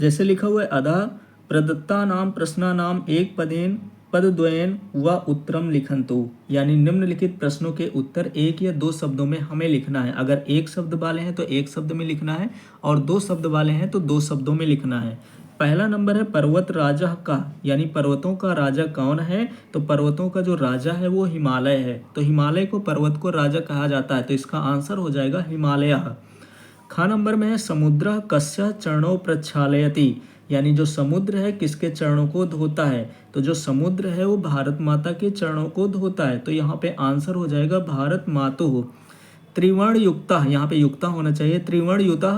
जैसे लिखा हुआ है अधा प्रदत्ता नाम प्रश्ना नाम एक पदेन पदद्वयेन व उत्तरम लिखन्तु, यानी निम्नलिखित प्रश्नों के उत्तर एक या दो शब्दों में हमें लिखना है। अगर एक शब्द वाले हैं तो एक शब्द में लिखना है और दो शब्द वाले हैं तो दो शब्दों में लिखना है। पहला नंबर है पर्वत राजा का, यानी पर्वतों का राजा कौन है? तो पर्वतों का जो राजा है वो हिमालय है, तो हिमालय को पर्वत को राजा कहा जाता है, तो इसका आंसर हो जाएगा हिमालय। खा नंबर में है समुद्र कस्य चरणों प्रक्षालयति, यानी जो समुद्र है किसके चरणों को धोता है? तो जो समुद्र है वो भारत माता के चरणों को धोता है, तो यहाँ पे आंसर हो जाएगा भारत मातुः। त्रिवर्ण युक्ता, यहाँ पे युक्ता होना चाहिए। त्रिवर्ण युता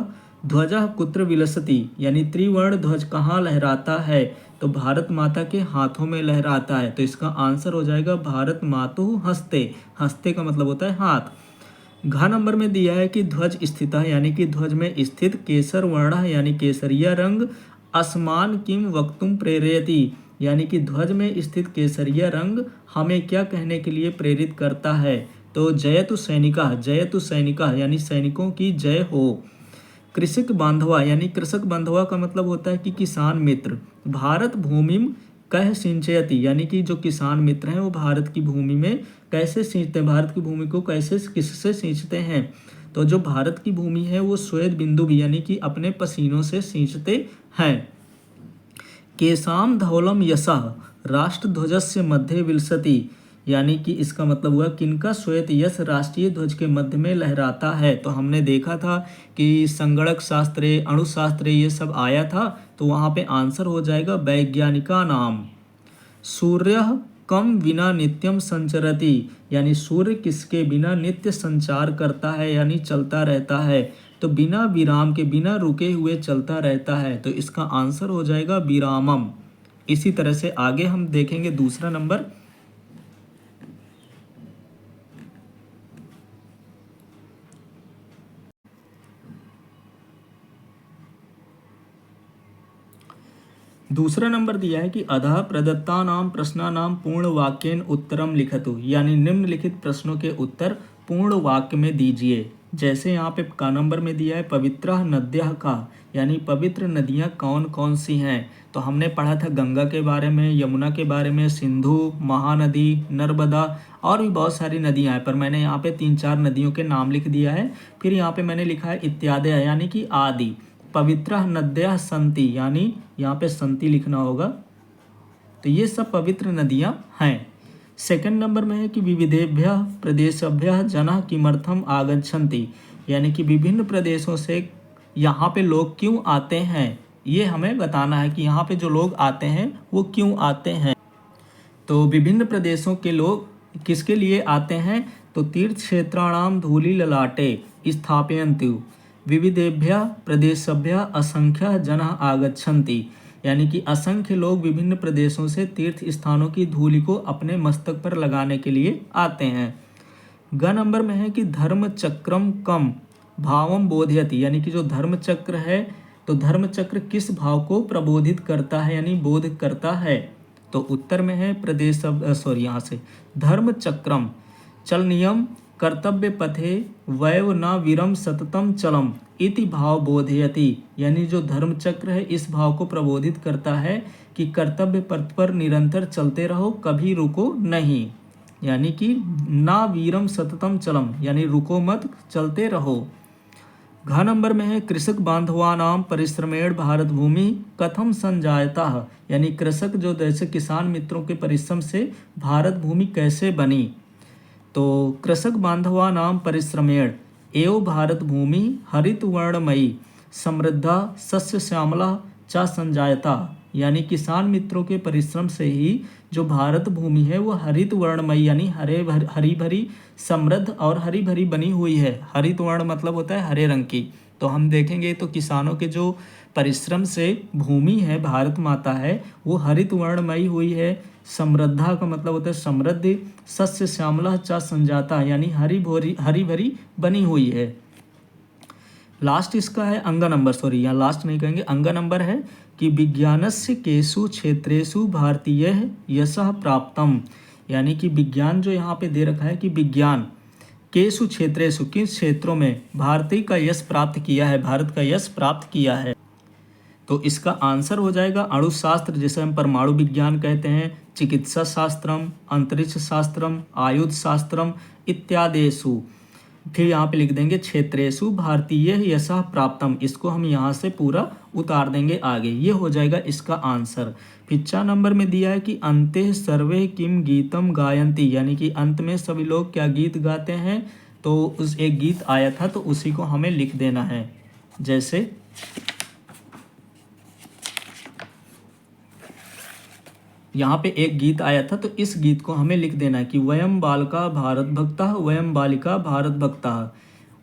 ध्वजा कुत्र विलसति, यानी त्रिवर्ण ध्वज कहाँ लहराता है? तो भारत माता के हाथों में लहराता है, तो इसका आंसर हो जाएगा भारत मातुः हस्ते। हस्ते का मतलब होता है हाथ। घ नंबर में दिया है कि ध्वज स्थित है, यानी कि ध्वज में स्थित केसर वर्ण है, यानी केसरिया रंग असमान किम वक्तुम प्रेरयति, यानी कि ध्वज में स्थित केसरिया रंग हमें क्या कहने के लिए प्रेरित करता है? तो जयतु सैनिका, जयतु सैनिका, यानी सैनिकों की जय हो। कृषक बांधवा, यानी कृषक बांधवा का मतलब होता है कि किसान मित्र। भारत भूमिम कह सिंचयति, यानी कि जो किसान मित्र हैं वो भारत की भूमि में कैसे सींचते हैं, भारत की भूमि को कैसे किससे सींचते हैं? तो जो भारत की भूमि है वो श्वेत बिंदु भी, यानी कि अपने पसीनों से सींचते हैं। केसाम धौलम यशः राष्ट्रध्वजस्य मध्ये विलसति, यानी कि इसका मतलब हुआ किनका श्वेत यश राष्ट्रीय ध्वज के मध्य में लहराता है? तो हमने देखा था कि संगणक शास्त्रे अणुशास्त्रे ये सब आया था, तो वहाँ पे आंसर हो जाएगा वैज्ञानिका नाम। सूर्य कम बिना नित्यम संचरति, यानी सूर्य किसके बिना नित्य संचार करता है, यानी चलता रहता है? तो बिना विराम के, बिना रुके हुए चलता रहता है, तो इसका आंसर हो जाएगा विरामम। इसी तरह से आगे हम देखेंगे दूसरा नंबर। दूसरा नंबर दिया है कि अधः प्रदत्तानां प्रश्नानां पूर्ण वाक्येन उत्तरम लिखतु, यानी निम्नलिखित प्रश्नों के उत्तर पूर्ण वाक्य में दीजिए। जैसे यहाँ पे का नंबर में दिया है पवित्र नद्यः का, यानी पवित्र नदियाँ कौन कौन सी हैं? तो हमने पढ़ा था गंगा के बारे में, यमुना के बारे में, सिंधु, महानदी, नर्मदा और भी बहुत सारी नदियाँ हैं, पर मैंने यहाँ पे 3-4 नदियों के नाम लिख दिया है। फिर यहाँ पे मैंने लिखा है इत्यादि, यानी कि आदि। पवित्र नद्यः सन्ति, यानी यहाँ पे संति लिखना होगा, तो ये सब पवित्र नदियाँ हैं। सेकंड नंबर में है कि विविधेभ्यः प्रदेशेभ्यः जनाः किमर्थम आगच्छन्ति, यानी कि विभिन्न प्रदेशों से यहाँ पे लोग क्यों आते हैं, ये हमें बताना है कि यहाँ पे जो लोग आते हैं वो क्यों आते हैं। तो विभिन्न प्रदेशों के लोग किसके लिए आते हैं? तो तीर्थ क्षेत्राणाम धूलि ललाटे स्थापयन्तु विविधेभ्यः प्रदेशेभ्यः असंख्य जनाः आगच्छन्ति, यानी कि असंख्य लोग विभिन्न प्रदेशों से तीर्थ स्थानों की धूलि को अपने मस्तक पर लगाने के लिए आते हैं। ग नंबर में है कि धर्म चक्रम कम भावम बोधयति, यानी कि जो धर्म चक्र है, तो धर्म चक्र किस भाव को प्रबोधित करता है, यानी बोध करता है? तो उत्तर में है यहाँ से धर्म चक्रम चल नियम कर्तव्य पथे वैव न वीरम सततम चलम इति भाव बोधयति, यानी जो धर्म चक्र है इस भाव को प्रबोधित करता है कि कर्तव्य पथ पर निरंतर चलते रहो, कभी रुको नहीं, यानी कि ना वीरम सततम चलम, यानी रुको मत, चलते रहो। घ नंबर में है कृषक बांधवानाम परिश्रमेण भारत भूमि कथम संजायता, यानी कृषक जो जैसे किसान मित्रों के परिश्रम से भारत भूमि कैसे बनी? तो कृषक बांधवा नाम परिश्रमेण एव भारत भूमि हरित वर्णमयी समृद्धा सस्य श्यामला च संजायता, यानी किसान मित्रों के परिश्रम से ही जो भारत भूमि है वो हरित वर्णमयी, यानी हरी भरी समृद्ध और हरी भरी बनी हुई है। हरित वर्ण मतलब होता है हरे रंग की। तो हम देखेंगे तो किसानों के जो परिश्रम से भूमि है, भारत माता है, वो हरित वर्णमयी हुई है। समृद्धा का मतलब होता है समृद्धि। सस्य श्यामला च संजाता, यानी हरी भरी बनी हुई है। लास्ट इसका है अंग नंबर, यहाँ लास्ट नहीं कहेंगे, अंग नंबर है कि विज्ञानस्य केषु क्षेत्रेषु भारतीय यशः प्राप्तम, यानी कि विज्ञान जो यहाँ पे दे रखा है कि विज्ञान केषु क्षेत्रेषु किस क्षेत्रों में भारतीय का यश प्राप्त किया है, भारत का यश प्राप्त किया है। तो इसका आंसर हो जाएगा अणुशास्त्र, जिसे हम परमाणु विज्ञान कहते हैं, चिकित्सा शास्त्रम, अंतरिक्ष शास्त्रम, आयुध शास्त्रम इत्यादिषु। फिर यहाँ पे लिख देंगे क्षेत्रेषु भारतीय यशः प्राप्तम, इसको हम यहाँ से पूरा उतार देंगे आगे, ये हो जाएगा इसका आंसर। फिर 4 नंबर में दिया है कि अन्ते सर्वे किम गीतम गायन्ति, यानी कि अंत में सभी लोग क्या गीत गाते हैं। तो उस एक गीत आया था तो उसी को हमें लिख देना है। जैसे यहाँ पे एक गीत आया था तो इस गीत को हमें लिख देना है कि वयम बालका भारत भक्ता वयम बालिका भारत भक्ता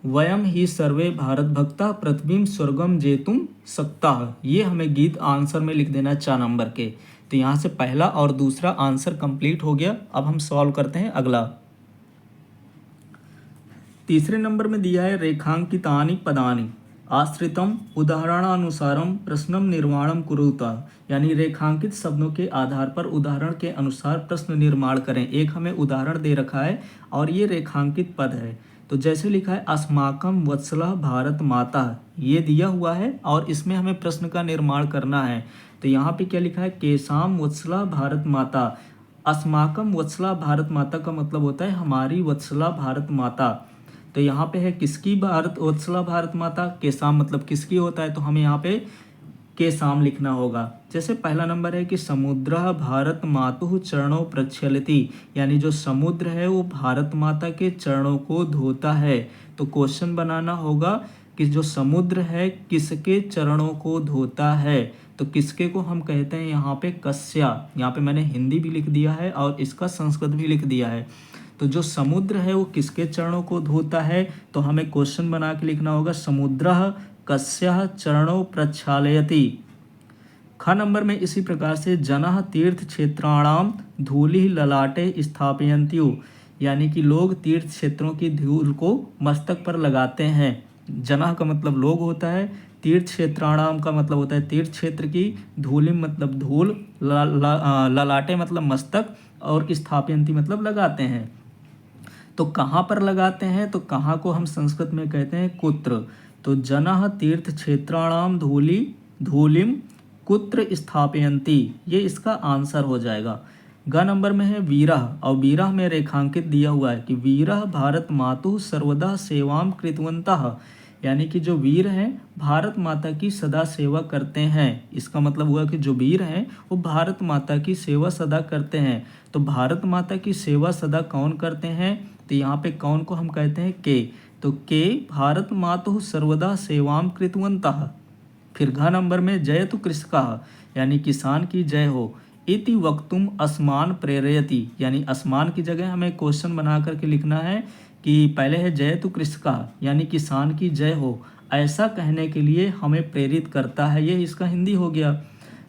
वयम ही सर्वे भारत भक्ता पृथ्वीम स्वर्गम जेतुम सकता। ये हमें गीत आंसर में लिख देना है 4 नंबर के। तो यहाँ से पहला और दूसरा आंसर कंप्लीट हो गया। अब हम सॉल्व करते हैं अगला। तीसरे नंबर में दिया है रेखांकितानि पदानि आश्रितम उदाहरणानुसारम प्रश्नम निर्माणम कुरुता, यानी रेखांकित शब्दों के आधार पर उदाहरण के अनुसार प्रश्न निर्माण करें। एक हमें उदाहरण दे रखा है और ये रेखांकित पद है। तो जैसे लिखा है अस्माकम वत्सला भारत माता, ये दिया हुआ है और इसमें हमें प्रश्न का निर्माण करना है। तो यहाँ पे क्या लिखा है केशाम वत्सला भारत माता। अस्माकम वत्सला भारत माता का मतलब होता है हमारी वत्सला भारत माता। तो यहाँ पे है किसकी भारत वत्सला भारत माता, केसाम मतलब किसकी होता है, तो हमें यहाँ पे केसाम लिखना होगा। जैसे पहला नंबर है कि समुद्र भारत मातुः चरणों प्रक्षालति, यानी जो समुद्र है वो भारत माता के चरणों को धोता है। तो क्वेश्चन बनाना होगा कि जो समुद्र है किसके चरणों को धोता है। तो किसके को हम कहते हैं यहाँ पे कस्या। यहाँ पे मैंने हिंदी भी लिख दिया है और इसका संस्कृत भी लिख दिया है। तो जो समुद्र है वो किसके चरणों को धोता है, तो हमें क्वेश्चन बना के लिखना होगा समुद्रः कस्यः चरणों प्रक्षालयति। ख नंबर में इसी प्रकार से जनः तीर्थ क्षेत्राणाम धूलि ललाटे स्थापयन्त्यु, यानी कि लोग तीर्थ क्षेत्रों की धूल को मस्तक पर लगाते हैं। जनः का मतलब लोग होता है, तीर्थ क्षेत्राणाम का मतलब होता है तीर्थ क्षेत्र की, धूलि मतलब धूल, ललाटे मतलब मस्तक और स्थापयन्ति मतलब लगाते हैं। तो कहाँ पर लगाते हैं, तो कहाँ को हम संस्कृत में कहते हैं कुत्र। तो जनः तीर्थ क्षेत्राणाम धूलिम कुत्र स्थापयन्ति, ये इसका आंसर हो जाएगा। ग नंबर में है वीरः, और वीरः में रेखांकित दिया हुआ है कि वीरः भारत मातुः सर्वदा सेवाम कृतवन्तः, यानी कि जो वीर हैं भारत माता की सदा सेवा करते हैं। इसका मतलब हुआ कि जो वीर हैं वो भारत माता की सेवा सदा करते हैं। तो भारत माता की सेवा सदा कौन करते हैं, तो यहाँ पे कौन को हम कहते हैं के। तो के भारत मातुः सर्वदा सेवाम कृतवन्तः। फिर घ नंबर में जयतु कृषकः, यानी किसान की जय हो। इति वक्तुम अस्मान प्रेरयति, यानी अस्मान की जगह हमें क्वेश्चन बना करके लिखना है कि पहले है जयतु कृषकः, यानी किसान की जय हो, ऐसा कहने के लिए हमें प्रेरित करता है। ये इसका हिंदी हो गया।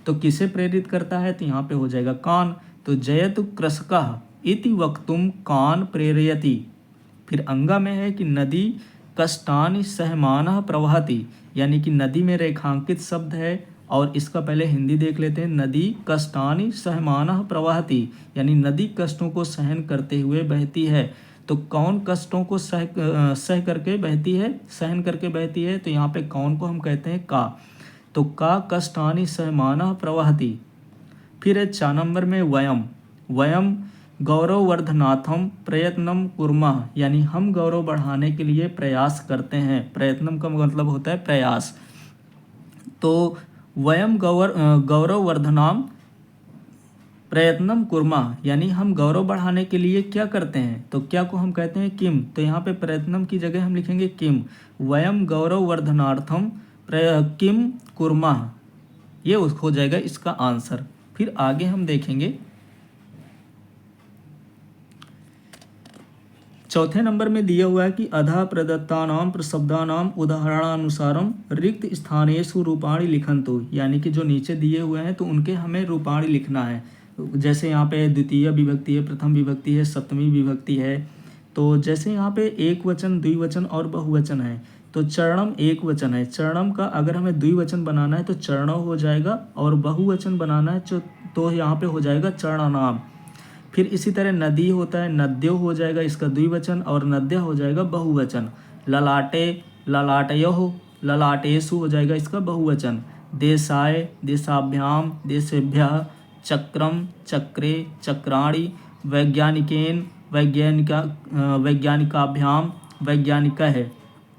तो किसे प्रेरित करता है, तो यहाँ पे हो जाएगा कान। तो जयतु कृषकः इति वक्तुम कान प्रेरयति। फिर अंगा में है कि नदी कष्टानि सहमानः प्रवहति, यानी कि नदी में रेखांकित शब्द है और इसका पहले हिंदी देख लेते हैं। नदी कष्टानि सहमानः प्रवहति, यानी नदी कष्टों को सहन करते हुए बहती है। तो कौन कष्टों को सह करके बहती है, सहन करके बहती है, तो यहाँ पे कौन को हम कहते हैं का। तो का कष्टानि सहमानः प्रवहति। फिर है 4 नंबर में वयम गौरववर्धनार्थम प्रयत्नम कुर्मः, यानी हम गौरव बढ़ाने के लिए प्रयास करते हैं। प्रयत्नम का मतलब होता है प्रयास। तो वयम गौरववर्धनाम प्रयत्नम कुर्मः, यानी हम गौरव बढ़ाने के लिए क्या करते हैं, तो क्या को हम कहते हैं किम। तो यहाँ पे प्रयत्नम की जगह हम लिखेंगे किम। वयम गौरववर्धनार्थम किम कुर्मः, ये हो जाएगा इसका आंसर। फिर आगे हम देखेंगे चौथे नंबर में दिया हुआ है कि अधा प्रदत्तानाम प्रशब्दानाम उदाहरणानुसारम रिक्त स्थानेषु रूपाणि लिखन्तु, यानी कि जो नीचे दिए हुए हैं तो उनके हमें रूपाणि लिखना है। जैसे यहाँ पे द्वितीय विभक्ति है, प्रथम विभक्ति है, सप्तमी विभक्ति है। तो जैसे यहाँ पे एक वचन, द्विवचन और बहुवचन है। तो चरणम एक वचन है, चरणम का अगर हमें द्विवचन बनाना है तो चरणव हो जाएगा, और बहुवचन बनाना है तो यहाँ पे हो जाएगा चरणानाम। फिर इसी तरह नदी होता है, नद्यो हो जाएगा इसका द्विवचन, और नद्य हो जाएगा बहुवचन। ललाटे ललाटयोः, ललाटेषु हो जाएगा इसका बहुवचन। देशाय, देशाभ्याम, देशेभ्यः, चक्रम, चक्रे, चक्राणि, वैज्ञानिकेन, वैज्ञानिकाभ्याम, वैज्ञानिकः,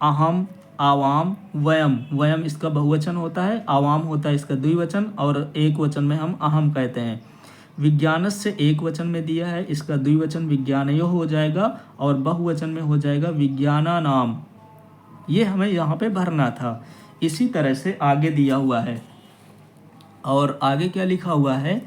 अहम, आवाम, वयम। वयम इसका बहुवचन होता है, आवाम होता है इसका द्विवचन, और एक वचन में हम अहम कहते हैं। विज्ञानस्य एक वचन में दिया है, इसका द्विवचन विज्ञानयो हो जाएगा, और बहुवचन में हो जाएगा विज्ञानानाम। ये हमें यहाँ पे भरना था। इसी तरह से आगे दिया हुआ है, और आगे क्या लिखा हुआ है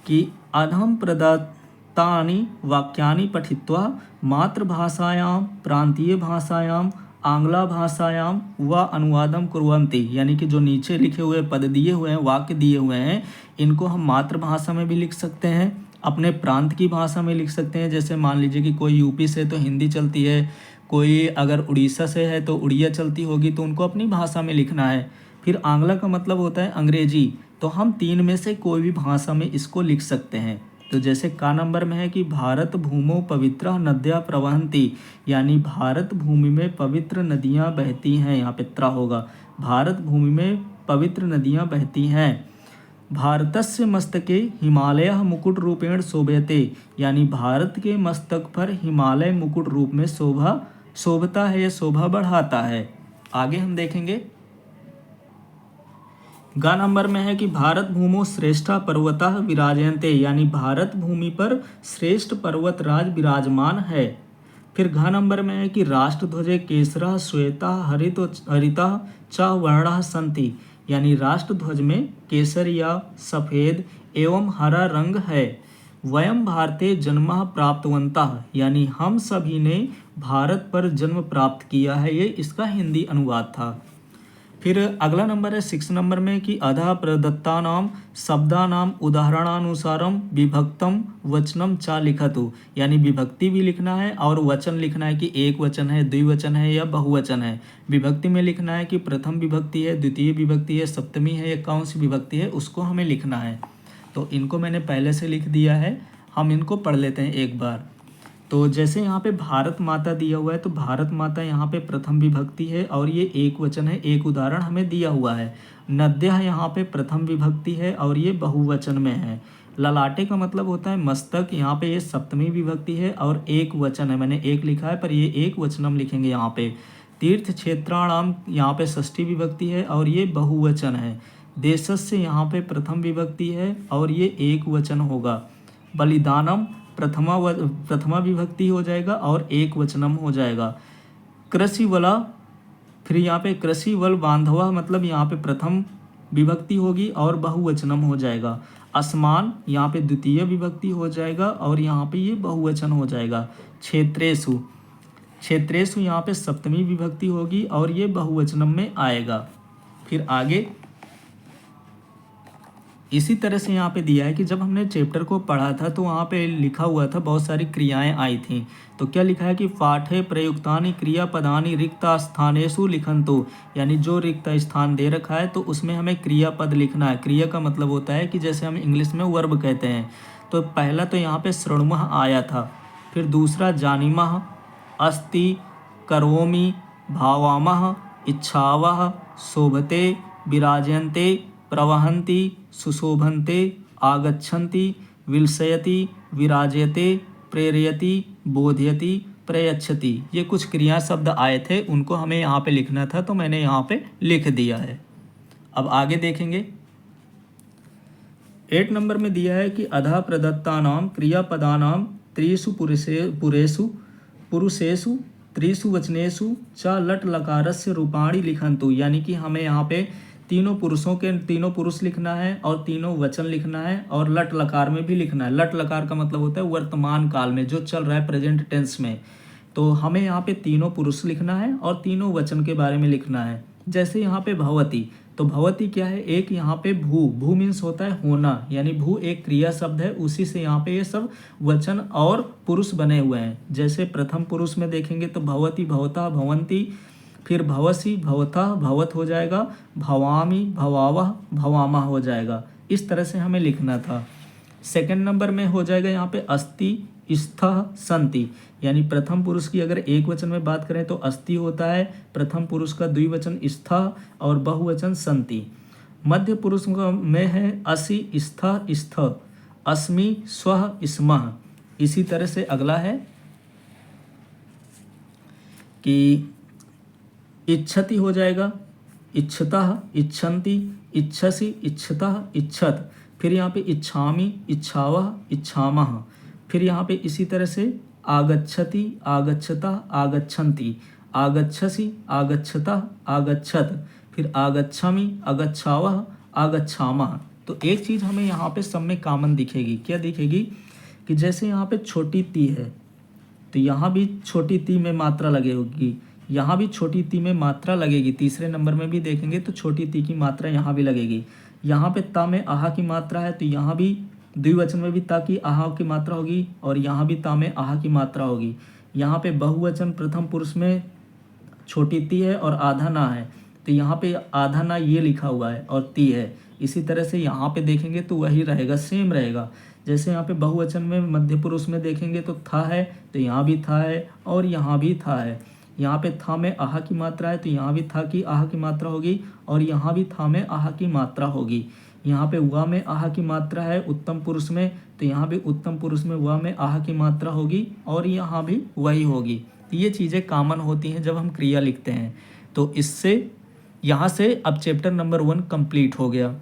कि अधम प्रदत्तानि वाक्यानि पठित्वा मातृभाषायां, प्रांतीय भाषायां, आंग्ला भाषायां व अनुवादम कुर्वन्ति। यानी कि जो नीचे लिखे हुए पद दिए हुए हैं, वाक्य दिए हुए हैं, इनको हम मातृभाषा में भी लिख सकते हैं, अपने प्रांत की भाषा में लिख सकते हैं। जैसे मान लीजिए कि कोई यूपी से तो हिंदी चलती है, कोई अगर उड़ीसा से है तो उड़िया चलती होगी, तो उनको अपनी भाषा में लिखना है। फिर आंग्ला का मतलब होता है अंग्रेजी, तो हम तीन में से कोई भी भाषा में इसको लिख सकते हैं। तो जैसे का नंबर में है कि भारत भूमौ पवित्र नद्या प्रवहन्ति, यानी भारत भूमि में पवित्र नदियाँ बहती हैं, यहाँ पे त्रा होगा, भारत भूमि में पवित्र नदियाँ बहती हैं। भारतस्य मस्तके हिमालयः मुकुट रूपेण शोभयते, यानी भारत के मस्तक पर हिमालय मुकुट रूप में शोभता है या शोभा बढ़ाता है। आगे हम देखेंगे, गा नंबर में है कि भारत भूमो श्रेष्ठा पर्वतः विराजयन्ते, यानी भारत भूमि पर श्रेष्ठ पर्वत राज विराजमान है। फिर घ नंबर में है कि राष्ट्रध्वजे केसरः श्वेतः हरितः च वर्णः सन्ति, यानी राष्ट्रध्वज में केसर या सफ़ेद एवं हरा रंग है। वयम भारते जन्मः प्राप्तवन्तः, यानी हम सभी ने भारत पर जन्म प्राप्त किया है, ये इसका हिंदी अनुवाद था। फिर अगला नंबर है 6 नंबर में कि अधः प्रदत्तानां शब्दानां उदाहरणानुसारम विभक्तम वचनम चा लिखतु, यानी विभक्ति भी लिखना है और वचन लिखना है कि एक वचन है, द्विवचन है या बहुवचन है। विभक्ति में लिखना है कि प्रथम विभक्ति है, द्वितीय विभक्ति है, सप्तमी है या कौन सी विभक्ति है, उसको हमें लिखना है। तो इनको मैंने पहले से लिख दिया है, हम इनको पढ़ लेते हैं एक बार। तो जैसे यहाँ पे भारत माता दिया हुआ है, तो भारत माता यहाँ पे प्रथम विभक्ति है और ये एक वचन है, एक उदाहरण हमें दिया हुआ है। नद्यः यहाँ पे प्रथम विभक्ति है और ये बहुवचन में है। ललाटे का मतलब होता है मस्तक, यहाँ पे ये सप्तमी विभक्ति है और एक वचन है, मैंने एक लिखा है पर ये एक वचन हम लिखेंगे यहाँ पे। तीर्थ क्षेत्राणाम यहाँ पे षष्ठी विभक्ति है और ये बहुवचन है। देशस्य यहाँ पे प्रथम विभक्ति है और ये एक वचन होगा। बलिदानम प्रथमा विभक्ति हो जाएगा और एक वचनम हो जाएगा। कृषि वला, फिर यहाँ पे कृषि वल बांधवा, मतलब यहाँ पे प्रथम विभक्ति होगी और बहुवचनम हो जाएगा। असमान यहाँ पे द्वितीय विभक्ति हो जाएगा और यहाँ पे ये बहुवचन हो जाएगा। क्षेत्रेषु, क्षेत्रेषु यहाँ पे सप्तमी विभक्ति होगी और ये बहुवचनम में आएगा। फिर आगे इसी तरह से यहाँ पे दिया है कि जब हमने चैप्टर को पढ़ा था तो वहाँ पे लिखा हुआ था, बहुत सारी क्रियाएं आई थी। तो क्या लिखा है कि पाठे प्रयुक्तानि क्रियापदानि रिक्त स्थानेषु लिखन्तु, यानी जो रिक्त स्थान दे रखा है तो उसमें हमें क्रियापद लिखना है। क्रिया का मतलब होता है कि जैसे हम इंग्लिश में वर्ब कहते हैं। तो पहला तो यहाँ पे शृणुमः आया था, फिर दूसरा जानीमः, अस्ति, करोमि, भावामः, इच्छावः, शोभते, विराजयन्ते, प्रवहन्ति, सुशोभन्ते, आगच्छन्ति, विलसयति, विराजयते, प्रेरयति, बोधयति, प्रयच्छति। ये कुछ क्रिया शब्द आए थे, उनको हमें यहाँ पे लिखना था, तो मैंने यहाँ पे लिख दिया है। अब आगे देखेंगे। 8 नंबर में दिया है कि अधः प्रदत्तानां क्रियापदानां त्रिषु पुरुषेषु त्रिषु वचनेषु च लट लकारस्य रूपाणि लिखन्तु, यानी कि हमें यहाँ पे तीनों पुरुष लिखना है और तीनों वचन लिखना है और लट लकार में भी लिखना है। लट लकार का मतलब होता है वर्तमान काल में जो चल रहा है, प्रेजेंट टेंस में। तो हमें यहाँ पे तीनों पुरुष लिखना है और तीनों वचन के बारे में लिखना है। जैसे यहाँ पे भवती, तो भवती क्या है, एक यहाँ पे भू मीन्स होता है होना, यानी भू एक क्रिया शब्द है, उसी से यहाँ पे ये सब वचन और पुरुष बने हुए हैं। जैसे प्रथम पुरुष में देखेंगे तो भवती, भवता, भवंती, फिर भवसी, भवतः, भवत हो जाएगा, भवामी, भवावह, भवामा हो जाएगा। इस तरह से हमें लिखना था। सेकंड नंबर में हो जाएगा यहाँ पे अस्ति, स्थः सन्ति, यानी प्रथम पुरुष की अगर एक वचन में बात करें तो अस्ति होता है, प्रथम पुरुष का द्विवचन स्थः और बहुवचन सन्ति। मध्य पुरुष में है असि स्थः स्थ, अस्मि स्वः स्मः। इसी तरह से अगला है कि इच्छति हो जाएगा, इच्छतः इच्छन्ति, इच्छसि इच्छतः इच्छत, फिर यहाँ पे इच्छामि इच्छावः इच्छामः, फिर यहाँ पे इसी तरह से आगच्छति आगच्छतः आगच्छन्ति, आगच्छसि आगच्छतः आगच्छत, फिर आगच्छामि आगच्छावः आगच्छामः। तो एक चीज़ हमें यहाँ पे सब में कॉमन दिखेगी, क्या दिखेगी कि जैसे यहाँ पे छोटी ती है तो यहाँ भी छोटी ती में मात्रा लगेगी, यहाँ भी छोटी ती में मात्रा लगेगी, तीसरे नंबर में भी देखेंगे तो छोटी ती की मात्रा यहाँ भी लगेगी। यहाँ पे ता में आहा की मात्रा है तो यहाँ भी द्विवचन में भी ता की आहा की मात्रा होगी और यहाँ भी ता में आहा की मात्रा होगी। यहाँ पे बहुवचन प्रथम पुरुष में छोटी ती है और आधा ना है तो यहाँ पे आधा ना ये लिखा हुआ है और ती है। इसी तरह से यहाँ पे देखेंगे तो वही रहेगा, सेम रहेगा। जैसे यहाँ पे बहुवचन में मध्य पुरुष में देखेंगे तो था है तो यहाँ भी था है और यहाँ भी था है। यहाँ पे था में आहा की मात्रा है तो यहाँ भी था की आहा की मात्रा होगी और यहाँ भी था में आहा की मात्रा होगी। यहाँ पे वा में आहा की मात्रा है उत्तम पुरुष में तो यहाँ भी उत्तम पुरुष में वा में आहा की मात्रा होगी और यहाँ भी वही होगी। ये चीज़ें कॉमन होती हैं जब हम क्रिया लिखते हैं। तो इससे यहाँ से अब चैप्टर नंबर 1 कंप्लीट हो गया।